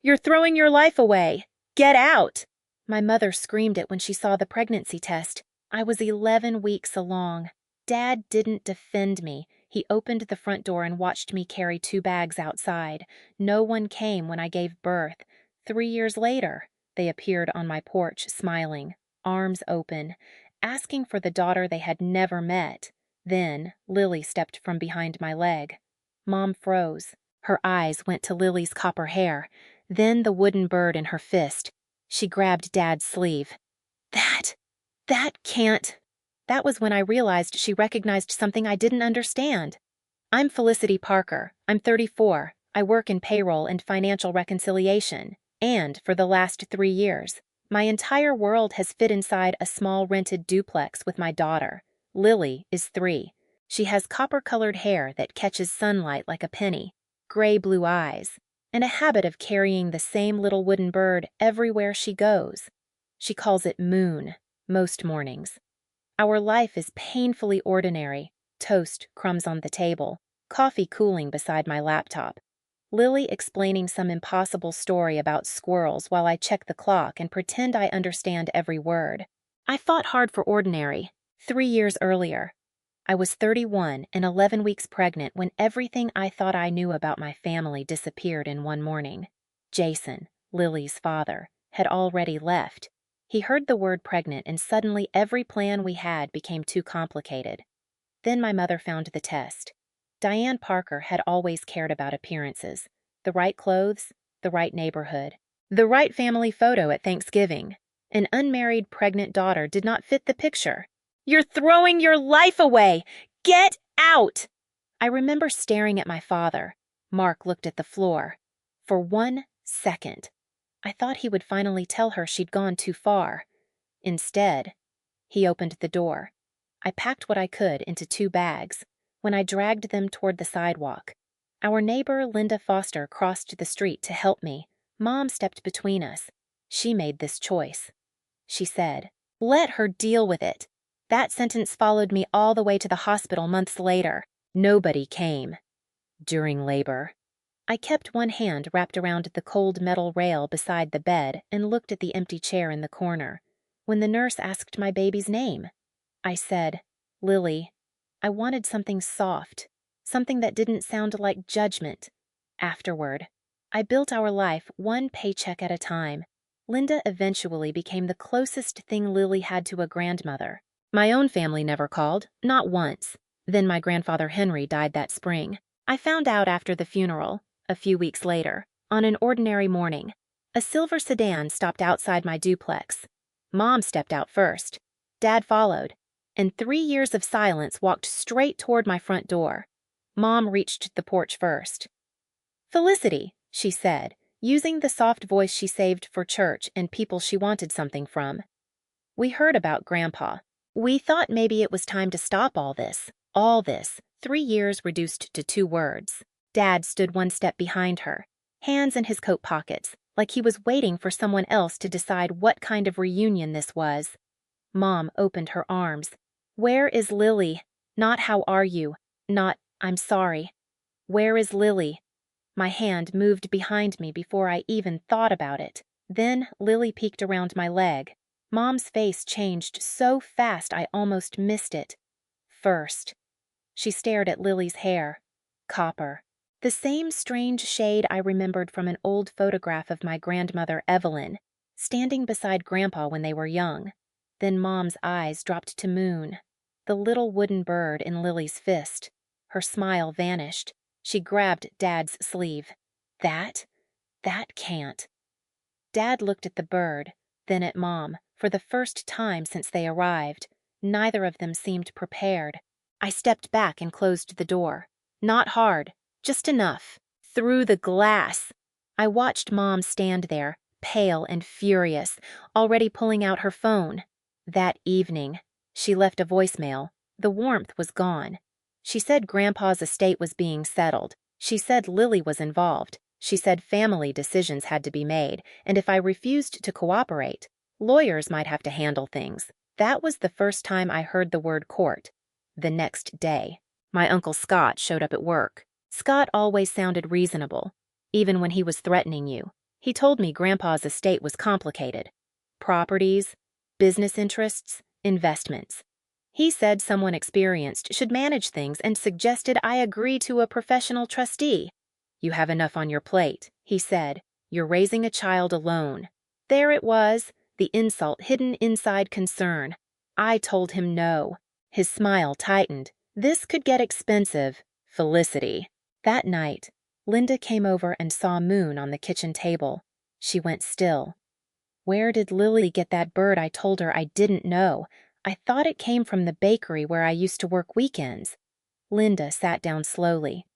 You're throwing your life away! Get out! My mother screamed it when she saw the pregnancy test. I was 11 weeks along. Dad didn't defend me. He opened the front door and watched me carry 2 bags outside. No one came when I gave birth. 3 years later, they appeared on my porch, smiling, arms open, asking for the daughter they had never met. Then Lily stepped from behind my leg. Mom froze. Her eyes went to Lily's copper hair, then the wooden bird in her fist. She grabbed Dad's sleeve. That can't. That was when I realized she recognized something I didn't understand. I'm Felicity Parker. I'm 34. I work in payroll and financial reconciliation. And for the last 3 years, my entire world has fit inside a small rented duplex with my daughter. Lily is 3. She has copper-colored hair that catches sunlight like a penny, gray-blue eyes, and a habit of carrying the same little wooden bird everywhere she goes. She calls it Moon most mornings. Our life is painfully ordinary. Toast, crumbs on the table, coffee cooling beside my laptop. Lily explaining some impossible story about squirrels while I check the clock and pretend I understand every word. I fought hard for ordinary. 3 years earlier, I was 31 and 11 weeks pregnant when everything I thought I knew about my family disappeared in one morning. Jason, Lily's father, had already left. He heard the word pregnant and suddenly every plan we had became too complicated. Then my mother found the test. Diane Parker had always cared about appearances. The right clothes, the right neighborhood, the right family photo at Thanksgiving. An unmarried pregnant daughter did not fit the picture. You're throwing your life away! Get out! I remember staring at my father. Mark looked at the floor. For 1 second, I thought he would finally tell her she'd gone too far. Instead, he opened the door. I packed what I could into 2 bags. When I dragged them toward the sidewalk, our neighbor Linda Foster crossed the street to help me. Mom stepped between us. She made this choice. She said, "Let her deal with it." That sentence followed me all the way to the hospital months later. Nobody came. During labor, I kept one hand wrapped around the cold metal rail beside the bed and looked at the empty chair in the corner. When the nurse asked my baby's name, I said, "Lily." I wanted something soft, something that didn't sound like judgment. Afterward, I built our life 1 paycheck at a time. Linda eventually became the closest thing Lily had to a grandmother. My own family never called, not once. Then my grandfather Henry died that spring. I found out after the funeral, a few weeks later, on an ordinary morning. A silver sedan stopped outside my duplex. Mom stepped out first. Dad followed, and 3 years of silence walked straight toward my front door. Mom reached the porch first. "Felicity," she said, using the soft voice she saved for church and people she wanted something from. "We heard about Grandpa. We thought maybe it was time to stop all this. 3 years reduced to 2 words. Dad stood 1 step behind her, hands in his coat pockets, like he was waiting for someone else to decide what kind of reunion this was. Mom opened her arms. "Where is Lily?" Not "how are you?" Not "I'm sorry." "Where is Lily?" My hand moved behind me before I even thought about it. Then Lily peeked around my leg. Mom's face changed so fast I almost missed it. First, she stared at Lily's hair. Copper. The same strange shade I remembered from an old photograph of my grandmother Evelyn, standing beside Grandpa when they were young. Then Mom's eyes dropped to Moon, the little wooden bird in Lily's fist. Her smile vanished. She grabbed Dad's sleeve. That can't. Dad looked at the bird, then at Mom, for the first time since they arrived. Neither of them seemed prepared. I stepped back and closed the door. Not hard, just enough. Through the glass. I watched Mom stand there, pale and furious, already pulling out her phone. That evening, she left a voicemail. The warmth was gone. She said Grandpa's estate was being settled. She said Lily was involved. She said family decisions had to be made, and if I refused to cooperate, lawyers might have to handle things. That was the first time I heard the word court. The next day, my Uncle Scott showed up at work. Scott always sounded reasonable, even when he was threatening you. He told me Grandpa's estate was complicated. Properties, business interests, investments. He said someone experienced should manage things and suggested I agree to a professional trustee. "You have enough on your plate," he said. "You're raising a child alone." There it was, the insult hidden inside concern. I told him no. His smile tightened. This could get expensive. Felicity. That night, Linda came over and saw Moon on the kitchen table. She went still. "Where did Lily get that bird?" I told her I didn't know. I thought it came from the bakery where I used to work weekends. Linda sat down slowly.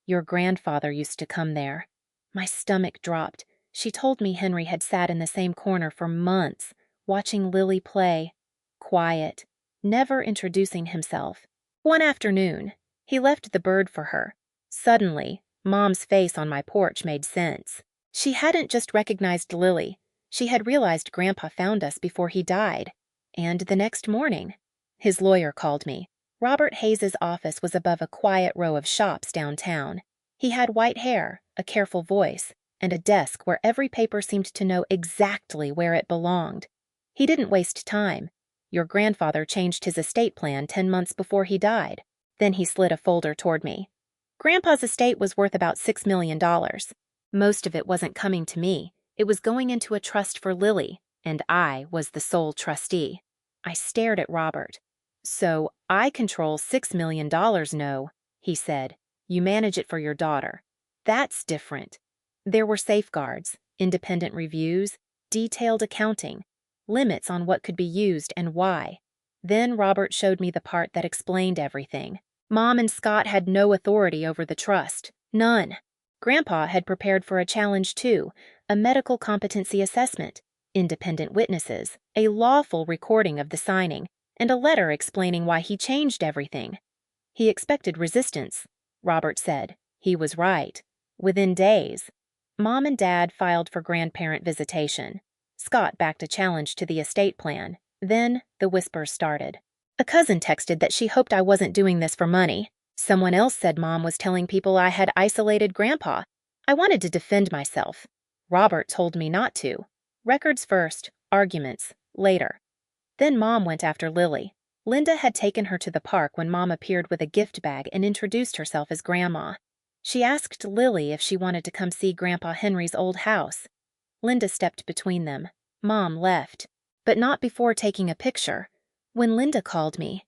"Your grandfather used to come there." My stomach dropped. She told me Henry had sat in the same corner for months, watching Lily play. Quiet, never introducing himself. One afternoon, he left the bird for her. Suddenly, Mom's face on my porch made sense. She hadn't just recognized Lily. She had realized Grandpa found us before he died. And the next morning, his lawyer called me. Robert Hayes's office was above a quiet row of shops downtown. He had white hair, a careful voice, and a desk where every paper seemed to know exactly where it belonged. He didn't waste time. "Your grandfather changed his estate plan 10 months before he died." Then he slid a folder toward me. Grandpa's estate was worth about $6 million. Most of it wasn't coming to me. It was going into a trust for Lily, and I was the sole trustee. I stared at Robert. "So I control $6 million, no," he said. "You manage it for your daughter." That's different. There were safeguards, independent reviews, detailed accounting, limits on what could be used and why. Then Robert showed me the part that explained everything. Mom and Scott had no authority over the trust. None. Grandpa had prepared for a challenge too, a medical competency assessment, independent witnesses, a lawful recording of the signing, and a letter explaining why he changed everything. He expected resistance, Robert said. He was right. Within days, Mom and Dad filed for grandparent visitation. Scott backed a challenge to the estate plan. Then the whispers started. A cousin texted that she hoped I wasn't doing this for money. Someone else said Mom was telling people I had isolated Grandpa. I wanted to defend myself. Robert told me not to. Records first, arguments later. Then Mom went after Lily. Linda had taken her to the park when Mom appeared with a gift bag and introduced herself as Grandma. She asked Lily if she wanted to come see Grandpa Henry's old house. Linda stepped between them. Mom left, but not before taking a picture. When Linda called me,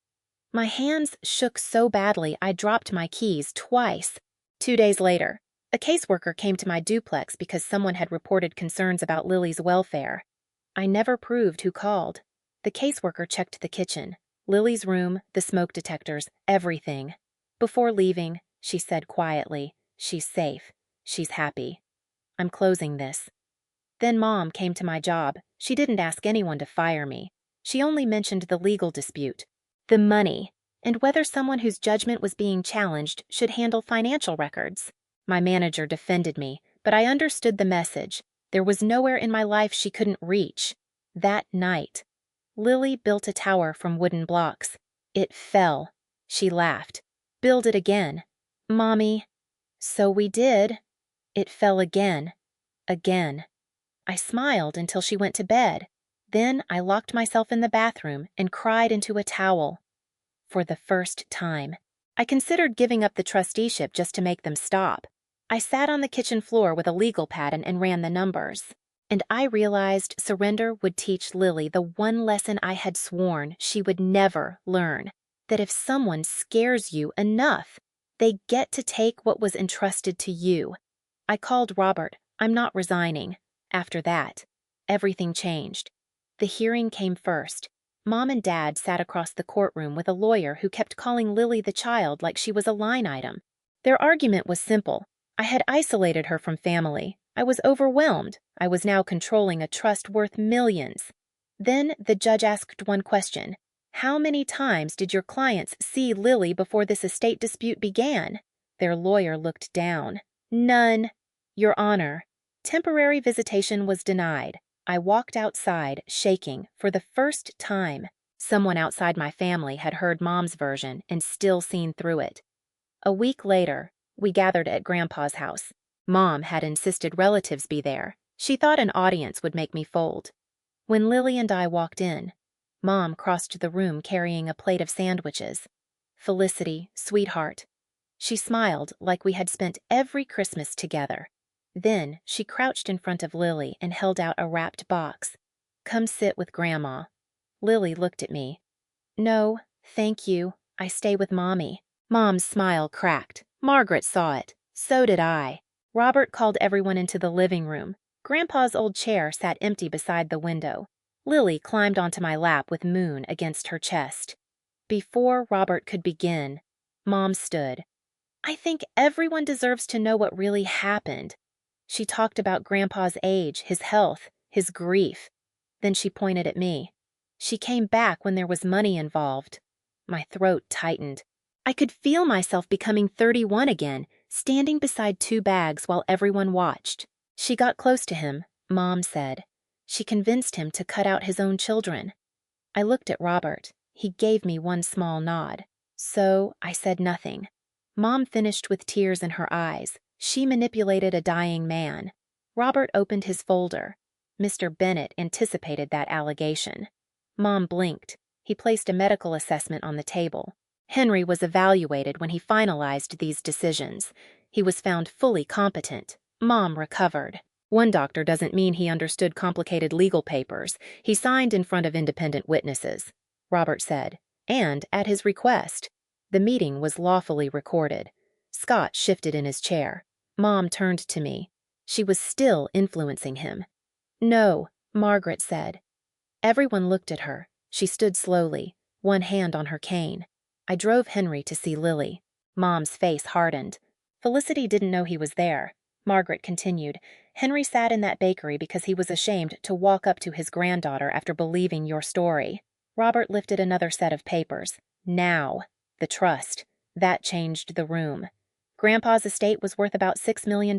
my hands shook so badly I dropped my keys twice. 2 days later, a caseworker came to my duplex because someone had reported concerns about Lily's welfare. I never proved who called. The caseworker checked the kitchen, Lily's room, the smoke detectors, everything. Before leaving, she said quietly, "She's safe. She's happy. I'm closing this." Then Mom came to my job. She didn't ask anyone to fire me. She only mentioned the legal dispute, the money, and whether someone whose judgment was being challenged should handle financial records. My manager defended me, but I understood the message. There was nowhere in my life she couldn't reach. That night, Lily built a tower from wooden blocks. It fell. She laughed. "Build it again." "Mommy." "So we did." It fell again. Again. I smiled until she went to bed. Then I locked myself in the bathroom and cried into a towel. For the first time. I considered giving up the trusteeship just to make them stop. I sat on the kitchen floor with a legal pad and ran the numbers. And I realized surrender would teach Lily the one lesson I had sworn she would never learn. That if someone scares you enough, they get to take what was entrusted to you. I called Robert. I'm not resigning. After that, everything changed. The hearing came first. Mom and Dad sat across the courtroom with a lawyer who kept calling Lily the child like she was a line item. Their argument was simple. I had isolated her from family. I was overwhelmed. I was now controlling a trust worth millions. Then the judge asked one question. How many times did your clients see Lily before this estate dispute began? Their lawyer looked down. None. Your Honor, temporary visitation was denied. I walked outside, shaking, for the first time. Someone outside my family had heard Mom's version and still seen through it. A week later, we gathered at Grandpa's house. Mom had insisted relatives be there. She thought an audience would make me fold. When Lily and I walked in, Mom crossed the room carrying a plate of sandwiches. Felicity, sweetheart. She smiled like we had spent every Christmas together. Then she crouched in front of Lily and held out a wrapped box. Come sit with Grandma. Lily looked at me. No, thank you. I stay with Mommy. Mom's smile cracked. Margaret saw it. So did I. Robert called everyone into the living room. Grandpa's old chair sat empty beside the window. Lily climbed onto my lap with Moon against her chest. Before Robert could begin, Mom stood. I think everyone deserves to know what really happened. She talked about Grandpa's age, his health, his grief. Then she pointed at me. She came back when there was money involved. My throat tightened. I could feel myself becoming 31 again, standing beside 2 bags while everyone watched. She got close to him, Mom said. She convinced him to cut out his own children. I looked at Robert. He gave me one small nod. So I said nothing. Mom finished with tears in her eyes. She manipulated a dying man. Robert opened his folder. Mr. Bennett anticipated that allegation. Mom blinked. He placed a medical assessment on the table. Henry was evaluated when he finalized these decisions. He was found fully competent. Mom recovered. One doctor doesn't mean he understood complicated legal papers. He signed in front of independent witnesses, Robert said, and at his request. The meeting was lawfully recorded. Scott shifted in his chair. Mom turned to me. She was still influencing him. No, Margaret said. Everyone looked at her. She stood slowly, one hand on her cane. I drove Henry to see Lily. Mom's face hardened. Felicity didn't know he was there. Margaret continued. Henry sat in that bakery because he was ashamed to walk up to his granddaughter after believing your story. Robert lifted another set of papers. Now, the trust. That changed the room. Grandpa's estate was worth about $6 million.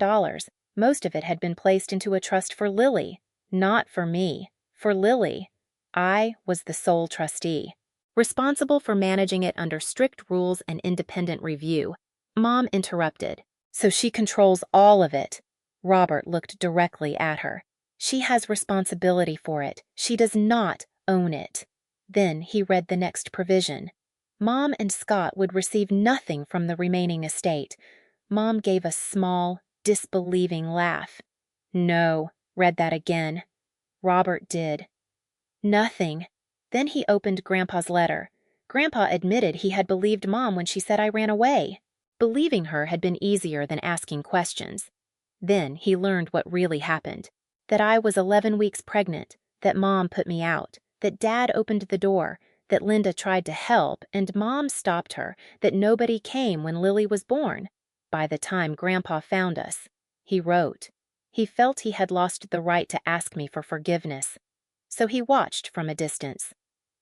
Most of it had been placed into a trust for Lily. Not for me. For Lily. I was the sole trustee, responsible for managing it under strict rules and independent review. Mom interrupted. So she controls all of it. Robert looked directly at her. She has responsibility for it. She does not own it. Then he read the next provision. Mom and Scott would receive nothing from the remaining estate. Mom gave a small, disbelieving laugh. No, read that again. Robert did. Nothing. Then he opened Grandpa's letter. Grandpa admitted he had believed Mom when she said I ran away. Believing her had been easier than asking questions. Then he learned what really happened. That I was 11 weeks pregnant, that Mom put me out, that Dad opened the door, that Linda tried to help and Mom stopped her, that nobody came when Lily was born. By the time Grandpa found us, he wrote. He felt he had lost the right to ask me for forgiveness. So he watched from a distance.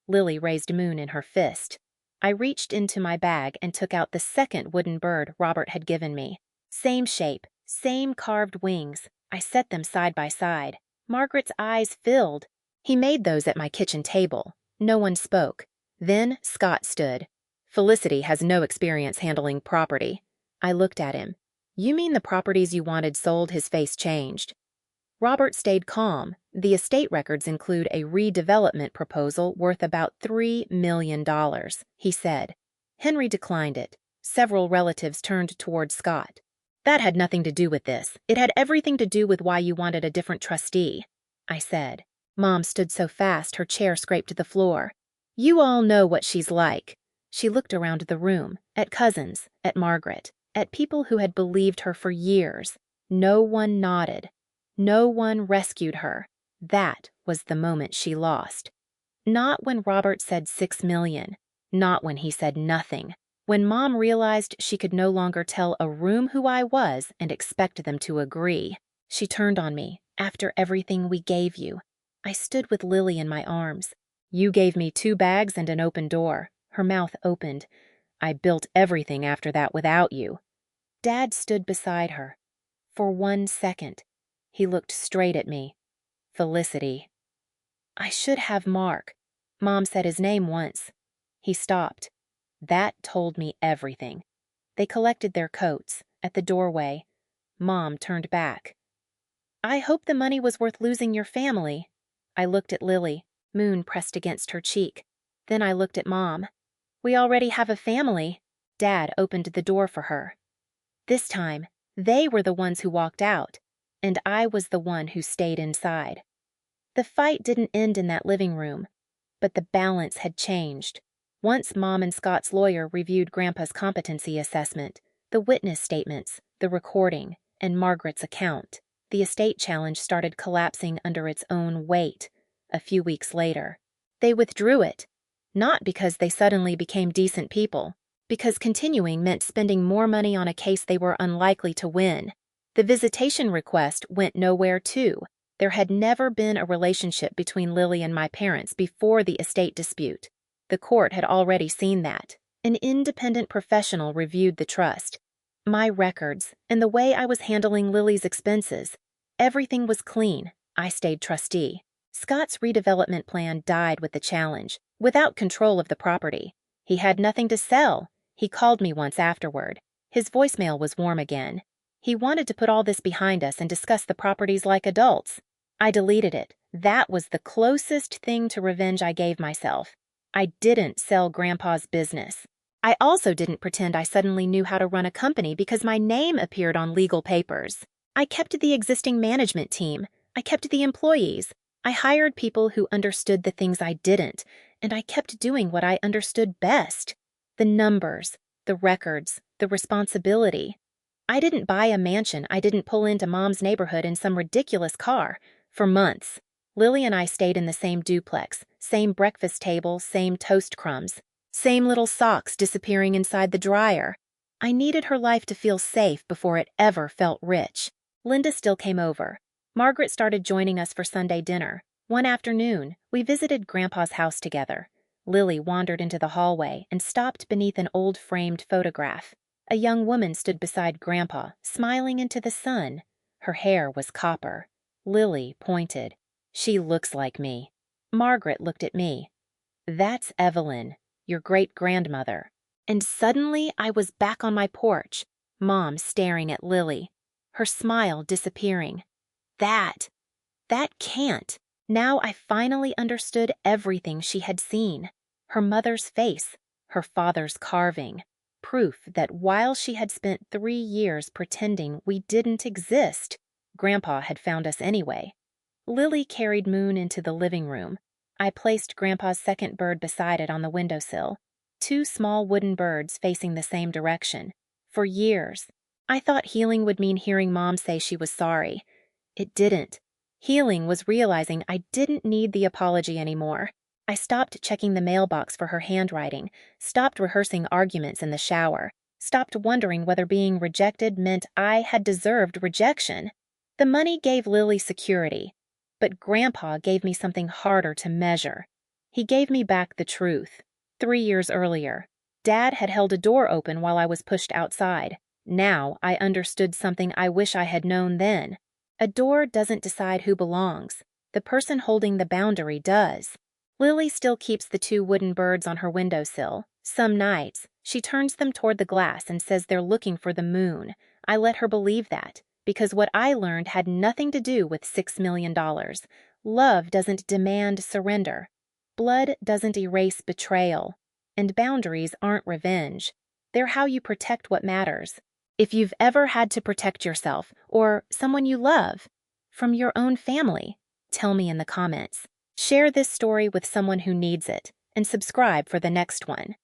Lily raised Moon in her fist. I reached into my bag and took out the second wooden bird Robert had given me. Same shape, same carved wings. I set them side by side. Margaret's eyes filled. He made those at my kitchen table. No one spoke. Then Scott stood. Felicity has no experience handling property. I looked at him. You mean the properties you wanted sold? His face changed. Robert stayed calm. The estate records include a redevelopment proposal worth about $3 million, he said. Henry declined it. Several relatives turned toward Scott. That had nothing to do with this. It had everything to do with why you wanted a different trustee, I said. Mom stood so fast her chair scraped the floor. You all know what she's like. She looked around the room, at cousins, at Margaret, at people who had believed her for years. No one nodded. No one rescued her. That was the moment she lost. Not when Robert said $6 million. Not when he said nothing. When Mom realized she could no longer tell a room who I was and expect them to agree. She turned on me. After everything we gave you. I stood with Lily in my arms. You gave me 2 bags and an open door. Her mouth opened. I built everything after that without you. Dad stood beside her. For 1 second. He looked straight at me. Felicity. I should have Mark. Mom said his name once. He stopped. That told me everything. They collected their coats at the doorway. Mom turned back. I hope the money was worth losing your family. I looked at Lily, moon pressed against her cheek. Then I looked at Mom. We already have a family. Dad opened the door for her. This time, they were the ones who walked out, and I was the one who stayed inside. The fight didn't end in that living room, but the balance had changed. Once Mom and Scott's lawyer reviewed Grandpa's competency assessment, the witness statements, the recording, and Margaret's account, the estate challenge started collapsing under its own weight. A few weeks later, they withdrew it, not because they suddenly became decent people, because continuing meant spending more money on a case they were unlikely to win. The visitation request went nowhere, too. There had never been a relationship between Lily and my parents before the estate dispute. The court had already seen that. An independent professional reviewed the trust, my records, and the way I was handling Lily's expenses. Everything was clean. I stayed trustee. Scott's redevelopment plan died with the challenge, without control of the property. He had nothing to sell. He called me once afterward. His voicemail was warm again. He wanted to put all this behind us and discuss the properties like adults. I deleted it. That was the closest thing to revenge I gave myself. I didn't sell Grandpa's business. I also didn't pretend I suddenly knew how to run a company because my name appeared on legal papers. I kept the existing management team. I kept the employees. I hired people who understood the things I didn't, and I kept doing what I understood best. The numbers, the records, the responsibility. I didn't buy a mansion. I didn't pull into Mom's neighborhood in some ridiculous car. For months, Lily and I stayed in the same duplex, same breakfast table, same toast crumbs, same little socks disappearing inside the dryer. I needed her life to feel safe before it ever felt rich. Linda still came over. Margaret started joining us for Sunday dinner. One afternoon, we visited Grandpa's house together. Lily wandered into the hallway and stopped beneath an old framed photograph. A young woman stood beside Grandpa, smiling into the sun. Her hair was copper. Lily pointed. She looks like me. Margaret looked at me. That's Evelyn, your great-grandmother. And suddenly I was back on my porch, Mom staring at Lily, her smile disappearing. That can't. Now I finally understood everything she had seen. Her mother's face, her father's carving. Proof that while she had spent 3 years pretending we didn't exist, Grandpa had found us anyway. Lily carried Moon into the living room. I placed Grandpa's second bird beside it on the windowsill. 2 small wooden birds facing the same direction. For years, I thought healing would mean hearing Mom say she was sorry. It didn't. Healing was realizing I didn't need the apology anymore. I stopped checking the mailbox for her handwriting, stopped rehearsing arguments in the shower, stopped wondering whether being rejected meant I had deserved rejection. The money gave Lily security, but Grandpa gave me something harder to measure. He gave me back the truth. 3 years earlier, Dad had held a door open while I was pushed outside. Now I understood something I wish I had known then. A door doesn't decide who belongs. The person holding the boundary does. Lily still keeps the 2 wooden birds on her windowsill. Some nights, she turns them toward the glass and says they're looking for the moon. I let her believe that, because what I learned had nothing to do with $6 million. Love doesn't demand surrender. Blood doesn't erase betrayal. And boundaries aren't revenge. They're how you protect what matters. If you've ever had to protect yourself, or someone you love, from your own family, tell me in the comments. Share this story with someone who needs it, and subscribe for the next one.